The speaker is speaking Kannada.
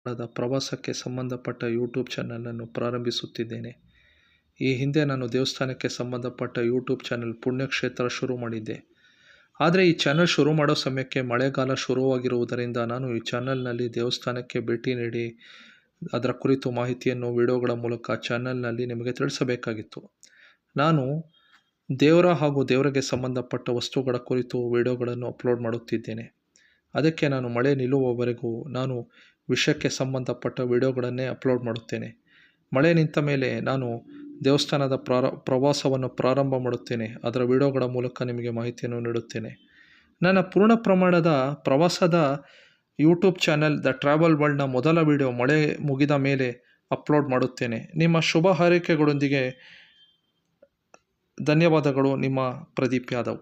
ಪ್ರವಾಸಕ್ಕೆ ಸಂಬಂಧಪಟ್ಟ ಯೂಟ್ಯೂಬ್ ಚಾನಲನ್ನು ಪ್ರಾರಂಭಿಸುತ್ತಿದ್ದೇನೆ. ಈ ಹಿಂದೆ ನಾನು ದೇವಸ್ಥಾನಕ್ಕೆ ಸಂಬಂಧಪಟ್ಟ ಯೂಟ್ಯೂಬ್ ಚಾನಲ್ ಪುಣ್ಯಕ್ಷೇತ್ರ ಶುರು ಮಾಡಿದ್ದೆ. ಆದರೆ ಈ ಚಾನಲ್ ಶುರು ಮಾಡೋ ಸಮಯಕ್ಕೆ ಮಳೆಗಾಲ ಶುರುವಾಗಿರುವುದರಿಂದ ನಾನು ಈ ಚಾನಲ್ನಲ್ಲಿ ದೇವಸ್ಥಾನಕ್ಕೆ ಭೇಟಿ ನೀಡಿ ಅದರ ಕುರಿತು ಮಾಹಿತಿಯನ್ನು ವಿಡಿಯೋಗಳ ಮೂಲಕ ಚಾನಲ್ನಲ್ಲಿ ನಿಮಗೆ ತಿಳಿಸಬೇಕಾಗಿತ್ತು. ನಾನು ದೇವರ ಹಾಗೂ ದೇವರಿಗೆ ಸಂಬಂಧಪಟ್ಟ ವಸ್ತುಗಳ ಕುರಿತು ವಿಡಿಯೋಗಳನ್ನು ಅಪ್ಲೋಡ್ ಮಾಡುತ್ತಿದ್ದೇನೆ. ಅದಕ್ಕೆ ನಾನು ಮಳೆ ನಿಲ್ಲುವವರೆಗೂ ನಾನು ವಿಷಯಕ್ಕೆ ಸಂಬಂಧಪಟ್ಟ ವಿಡಿಯೋಗಳನ್ನೇ ಅಪ್ಲೋಡ್ ಮಾಡುತ್ತೇನೆ. ಮಳೆ ನಿಂತ ಮೇಲೆ ನಾನು ದೇವಸ್ಥಾನದ ಪ್ರವಾಸವನ್ನು ಪ್ರಾರಂಭ ಮಾಡುತ್ತೇನೆ. ಅದರ ವಿಡಿಯೋಗಳ ಮೂಲಕ ನಿಮಗೆ ಮಾಹಿತಿಯನ್ನು ನೀಡುತ್ತೇನೆ. ನನ್ನ ಪೂರ್ಣ ಪ್ರಮಾಣದ ಪ್ರವಾಸದ ಯೂಟ್ಯೂಬ್ ಚಾನಲ್ ದ ಟ್ರಾವೆಲ್ ವರ್ಲ್ಡ್ನ ಮೊದಲ ವಿಡಿಯೋ ಮಳೆ ಮುಗಿದ ಮೇಲೆ ಅಪ್ಲೋಡ್ ಮಾಡುತ್ತೇನೆ. ನಿಮ್ಮ ಶುಭ ಹಾರೈಕೆಗಳೊಂದಿಗೆ ಧನ್ಯವಾದಗಳು. ನಿಮ್ಮ ಪ್ರದೀಪ್ ಯಾದವ್.